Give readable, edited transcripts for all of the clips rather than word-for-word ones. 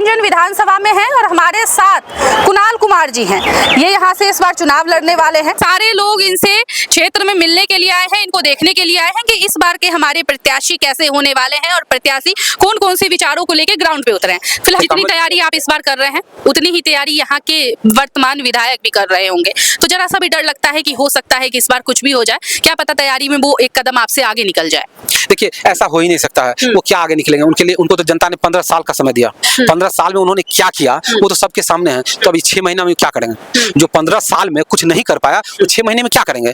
रंजन विधानसभा में हैं और हमारे साथ कुणाल कुमार जी हैं। ये यहाँ से इस बार चुनाव लड़ने वाले हैं। सारे लोग इनसे क्षेत्र में मिलने के लिए आए हैं, इनको देखने के लिए आए हैं कि इस बार के हमारे प्रत्याशी कैसे होने वाले हैं और प्रत्याशी कौन कौन से विचारों को लेकर ग्राउंड पे उतरे हैं। फिलहाल जितनी तैयारी आप इस बार कर रहे हैं उतनी ही तैयारी यहाँ के वर्तमान विधायक भी कर रहे होंगे, तो जरा सा भी डर लगता है कि हो सकता है कि इस बार कुछ भी हो जाए, क्या पता तैयारी में वो एक कदम आपसे आगे निकल जाए। देखिए, ऐसा हो ही नहीं सकता है। वो क्या आगे निकलेंगे, उनके लिए उनको तो जनता ने 15 साल का समय दिया। 15 साल में उन्होंने क्या किया वो तो सबके सामने है। तो अभी 6 महीना में क्या करेंगे? जो 15 साल में कुछ नहीं कर पाया वो 6 महीने में क्या करेंगे?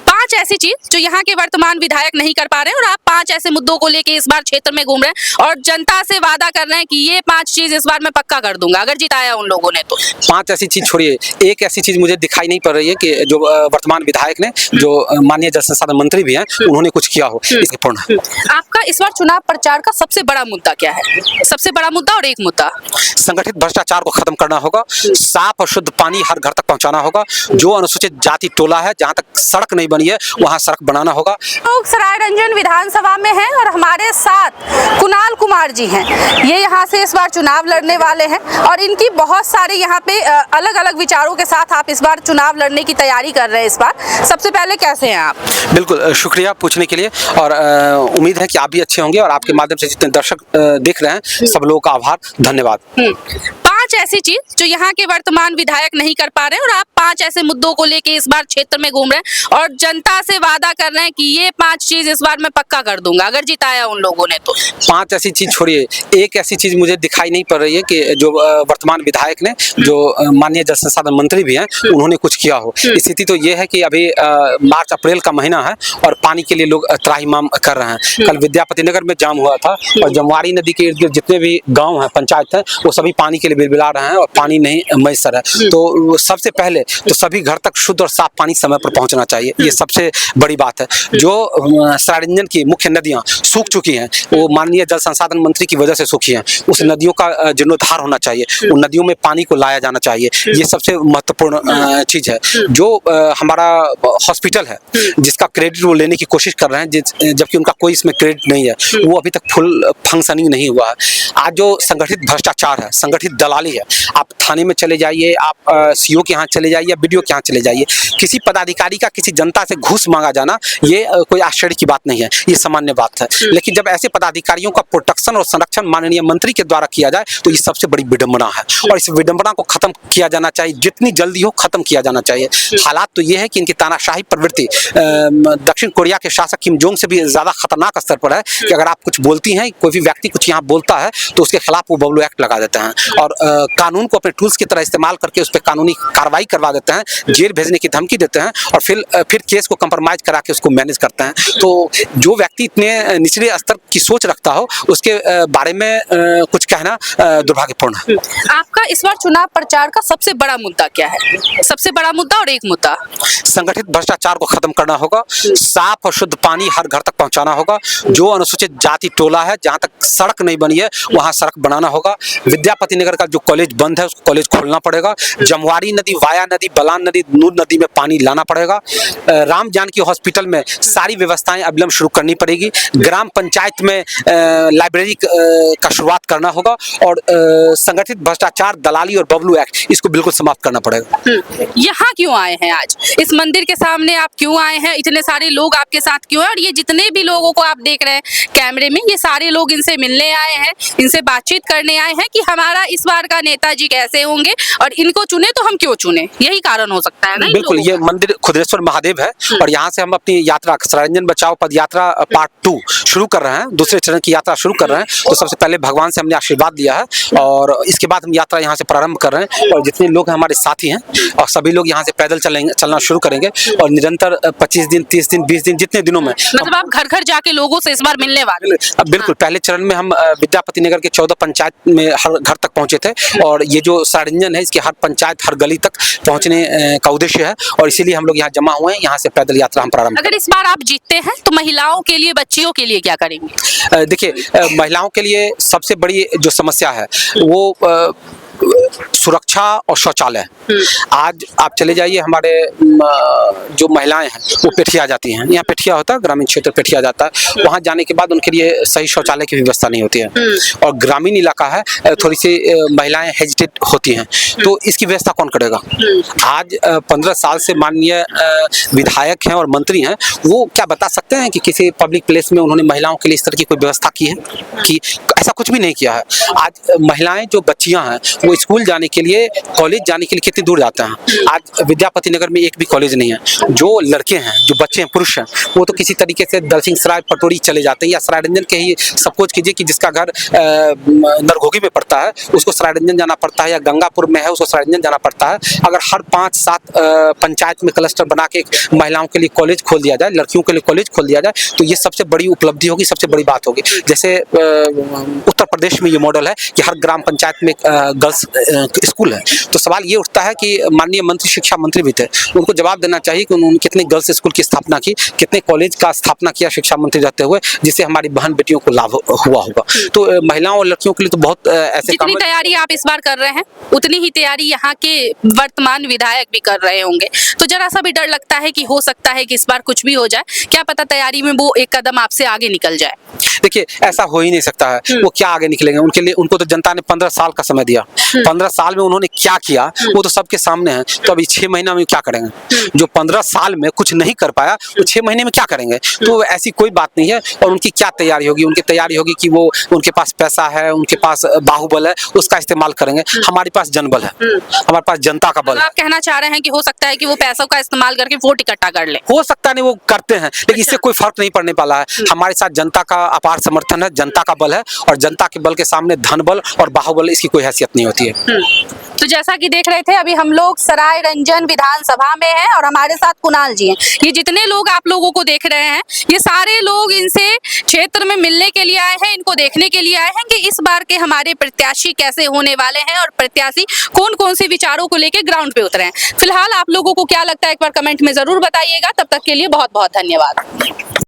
5 ऐसी चीज जो यहाँ के वर्तमान विधायक नहीं कर पा रहे हैं और आप 5 ऐसे मुद्दों को लेके इस बार क्षेत्र में घूम रहे हैं और जनता से वादा कर रहे हैं कि ये 5 चीज इस बार मैं पक्का कर दूंगा अगर जिताया उन लोगों ने तो। 5 ऐसी चीज छोड़िए, एक ऐसी चीज मुझे दिखाई नहीं पड़ रही है कि जो वर्तमान विधायक ने, जो माननीय जल संसाधन मंत्री भी हैं, उन्होंने कुछ किया हो। इसके पूर्ण आपका इस बार चुनाव प्रचार का सबसे बड़ा मुद्दा क्या है? सबसे बड़ा मुद्दा और एक मुद्दा, संगठित भ्रष्टाचार को खत्म करना होगा, साफ और शुद्ध पानी हर घर तक पहुंचाना होगा, जो अनुसूचित जाति टोला है जहां तक सड़क नहीं बनी है वहां सड़क बनाना होगा। लोग सराय रंजन विधानसभा में हैं और हमारे साथ कुणाल कुमार जी हैं। ये यहाँ से इस बार चुनाव लड़ने वाले हैं और इनकी बहुत सारे यहाँ पे अलग अलग विचारों के साथ आप इस बार चुनाव लड़ने की तैयारी कर रहे हैं। इस बार सबसे पहले कैसे हैं आप? बिल्कुल, शुक्रिया पूछने के लिए और उम्मीद है कि आप भी अच्छे होंगे और आपके माध्यम से जितने दर्शक देख रहे हैं सब लोगों का आभार, धन्यवाद। 5 ऐसी चीज जो यहाँ के वर्तमान विधायक नहीं कर पा रहे हैं और आप 5 ऐसे मुद्दों को लेके इस बार क्षेत्र में घूम रहे हैं और जनता से वादा कर रहे हैं कि ये 5 चीज इस बार मैं पक्का कर दूंगा अगर जिताया उन लोगों ने तो। 5 ऐसी चीज छोड़िए, एक ऐसी चीज मुझे दिखाई नहीं पड़ रही है कि जो वर्तमान विधायक ने, जो माननीय जल संसाधन मंत्री भी हैं, उन्होंने कुछ किया हो। स्थिति तो ये है कि अभी मार्च अप्रैल का महीना है और पानी के लिए लोग त्राहिमाम कर रहे हैं। कल विद्यापति नगर में जाम हुआ था और जमवारी नदी के इर्द गिर्द जितने भी गाँव हैं, पंचायत हैं, वो सभी पानी के लिए बिलबिला रहे हैं और पानी नहीं मैसर है। तो सबसे पहले तो सभी घर तक शुद्ध और साफ पानी समय पर पहुंचना चाहिए, ये सबसे बड़ी बात है। जो सराय रंजन की मुख्य नदियां सूख चुकी हैं वो माननीय जल संसाधन मंत्री की वजह से सूखी हैं। उस नदियों का जीर्णोद्धार होना चाहिए, उन नदियों में पानी को लाया जाना चाहिए, ये सबसे महत्वपूर्ण चीज है। जो हमारा हॉस्पिटल है जिसका क्रेडिट वो लेने की कोशिश कर रहे हैं, जबकि उनका कोई इसमें क्रेडिट नहीं है, वो अभी तक फुल फंक्शनिंग नहीं हुआ है। आज जो संगठित भ्रष्टाचार है, संगठित दलाली है, आप थाने में चले जाइए, आप सीओ के यहाँ चले जाइए, बीडीओ के यहाँ चले जाइए, किसी पदाधिकारी का किसी जनता से घूस मांगा जाना ये कोई आश्चर्य की बात नहीं है, ये सामान्य बात है। लेकिन जब ऐसे पदाधिकारियों का प्रोटेक्शन और संरक्षण माननीय मंत्री के द्वारा किया जाए तो ये सबसे बड़ी विडंबना है और इस विडंबना को खत्म किया जाना चाहिए, जितनी जल्दी हो खत्म किया जाना चाहिए। हालात तो ये है कि इनकी तानाशाही प्रवृत्ति दक्षिण कोरिया के शासक किम जोंग से भी ज्यादा खतरनाक स्तर पर है कि अगर आप कुछ बोलती हैं, कोई भी व्यक्ति कुछ यहाँ बोलता है तो उसके खिलाफ वो बबलू एक्ट लगा देते हैं और कानून को अपने टूल्स की तरह इस्तेमाल करके उस पर कानूनी कार्रवाई करवा देते हैं, जेल भेजने की धमकी देते हैं और फिर केस को कंप्रोमाइज करा के उसको मैनेज करते हैं। तो जो व्यक्ति इतने निचले स्तर की सोच रखता हो उसके बारे में कुछ कहना दुर्भाग्यपूर्ण है। आपका इस बार चुनाव प्रचार का सबसे बड़ा मुद्दा क्या है? सबसे बड़ा मुद्दा और एक मुद्दा, संगठित भ्रष्टाचार को खत्म करना होगा, साफ और शुद्ध पानी हर घर तक पहुंचाना होगा, जो अनुसूचित जाति टोला है जहां तक सड़क नहीं बनी है वहां सड़क बनाना होगा, विद्यापति नगर का जो कॉलेज बंद है उसको कॉलेज खोलना पड़ेगा, जमवारी नदी, वाया नदी, बलान नदी, नूर नदी में पानी लाना पड़ेगा, राम जानकी हॉस्पिटल में सारी व्यवस्थाएं अविलंब शुरू करनी पड़ेगी, ग्राम पंचायत में लाइब्रेरी का शुरुआत करना होगा और संगठित भ्रष्टाचार, दलाली और बबलू एक्ट इसको बिल्कुल समाप्त करना पड़ेगा। यहाँ क्यों आए हैं आज? इस मंदिर के सामने आप क्यों आए हैं? इतने सारे लोग आपके साथ क्यों हैं? और ये जितने भी लोगों को आप देख रहे हैं कैमरे में, ये सारे लोग इनसे मिलने आए हैं, इनसे बातचीत करने आए हैं कि हमारा इस बार का नेताजी कैसे होंगे और इनको चुने तो हम क्यों चुने, यही कारण हो सकता है ना? बिल्कुल, ये मंदिर खुदरेश्वर महादेव है और यहाँ से हम अपनी यात्रा सराय रंजन बचाओ पद यात्रा पार्ट 2 शुरू कर रहे हैं, दूसरे चरण की यात्रा शुरू कर रहे हैं। तो सबसे पहले भगवान से हमने आशीर्वाद लिया है और इसके बाद हम यात्रा यहाँ से प्रारंभ कर रहे हैं और जितने लोग हमारे साथी हैं और सभी लोग यहाँ से पैदल चलना शुरू करेंगे और निरंतर 25 दिन, 30 दिन, 20 दिन, जितने दिनों में, मतलब आप घर घर जाके लोगों से इस बार मिलने वाले? बिल्कुल, पहले चरण में हम विद्यापति नगर के 14 पंचायत में हर घर तक पहुंचे थे और ये जो सराय रंजन है इसके हर पंचायत, हर गली तक पहुंचने का उद्देश्य है और इसीलिए हम लोग यहाँ जमा हुए हैं। यहाँ से पैदल यात्रा हम प्रारंभ। अगर इस बार आप जीतते हैं तो महिलाओं के लिए, बच्चियों के लिए क्या करेंगे? देखिए, महिलाओं के लिए सबसे बड़ी जो समस्या है वो सुरक्षा और शौचालय। आज आप चले जाइए, हमारे जो महिलाएं हैं वो पेठिया जाती हैं, यहाँ पेठिया होता है, ग्रामीण क्षेत्र पेठिया जाता है, वहाँ जाने के बाद उनके लिए सही शौचालय की व्यवस्था नहीं होती है, और ग्रामीण इलाका है, थोड़ी सी महिलाएं हेजिटेट होती हैं, तो इसकी व्यवस्था कौन करेगा? आज 15 साल से माननीय विधायक हैं और मंत्री हैं, वो क्या बता सकते हैं कि किसी पब्लिक प्लेस में उन्होंने महिलाओं के लिए इस तरह की कोई व्यवस्था की है? कि ऐसा कुछ भी नहीं किया है। आज महिलाएं जो बच्चियां हैं वो स्कूल जाने के लिए, कॉलेज जाने के लिए कितनी दूर जाते हैं। आज विद्यापति नगर में एक भी कॉलेज नहीं है। जो लड़के हैं, जो बच्चे हैं, पुरुष हैं, वो तो किसी तरीके से दलसिंहसराय, पटोरी चले जाते हैं, या सरायरंजन के ही सपोज कीजिए कि जिसका घर नरघोगी में पड़ता है उसको सरायरंजन जाना पड़ता है, या गंगापुर में है उसको सरायरंजन जाना पड़ता है। अगर हर 5-7 पंचायत में क्लस्टर बना के महिलाओं के लिए कॉलेज खोल दिया जाए, लड़कियों के लिए कॉलेज खोल दिया जाए, तो ये सबसे बड़ी उपलब्धि होगी, सबसे बड़ी बात होगी। जैसे उत्तर प्रदेश में ये मॉडल है कि हर ग्राम पंचायत में गर्ल्स स्कूल है। तो सवाल ये उठता है कि माननीय मंत्री, शिक्षा मंत्री भी थे, उनको जवाब देना चाहिए कि उन्होंने कितने गर्ल्स स्कूल की स्थापना की, कितने कॉलेज का स्थापना किया शिक्षा मंत्री रहते हुए, जिससे हमारी बहन बेटियों को लाभ हुआ होगा। तो महिलाओं और लड़कियों के लिए तो बहुत ऐसे जितनी तैयारी आप इस बार कर रहे हैं उतनी ही तैयारी यहाँ के वर्तमान विधायक भी कर रहे होंगे, तो जरा सा भी डर लगता है कि हो सकता है कि इस बार कुछ भी हो जाए, क्या पता तैयारी में वो एक कदम आपसे आगे निकल जाए? देखिए, ऐसा हो ही नहीं सकता है। वो क्या आगे निकलेंगे? उनके लिए, उनको तो जनता ने 15 साल का समय दिया। 15 साल में उन्होंने क्या किया वो तो सबके सामने है। तो अभी 6 महीना में क्या करेंगे? जो 15 साल में कुछ नहीं कर पाया वो 6 महीने में क्या करेंगे? तो ऐसी कोई बात नहीं है। और उनकी क्या तैयारी होगी? उनकी तैयारी होगी कि वो, उनके पास पैसा है, उनके पास बाहुबल है, उसका इस्तेमाल करेंगे। हमारे पास जनबल है, हमारे पास जनता का बल है। आप कहना चाह रहे हैं कि हो सकता है कि वो पैसों का इस्तेमाल करके वोट इकट्ठा कर ले? हो सकता नहीं, वो करते हैं, लेकिन इससे कोई फर्क नहीं पड़ने वाला है। हमारे साथ जनता का अपार समर्थन है, जनता का बल है, और जनता के बल के सामने धन बल और बाहुबल इसकी कोई हैसियत नहीं होती है। तो जैसा कि देख रहे थे, अभी हम लोग सरायरंजन विधानसभा में हैं और हमारे साथ कुणाल जी हैं। ये जितने लोग आप लोगों को देख रहे हैं, ये सारे लोग इनसे क्षेत्र में मिलने के लिए आए हैं, इनको देखने के लिए आए हैं कि इस बार के हमारे प्रत्याशी कैसे होने वाले हैं और प्रत्याशी कौन कौन से विचारों को लेकर ग्राउंड पे उतरे हैं। फिलहाल आप लोगों को क्या लगता है एक बार कमेंट में जरूर बताइएगा। तब तक के लिए बहुत बहुत धन्यवाद।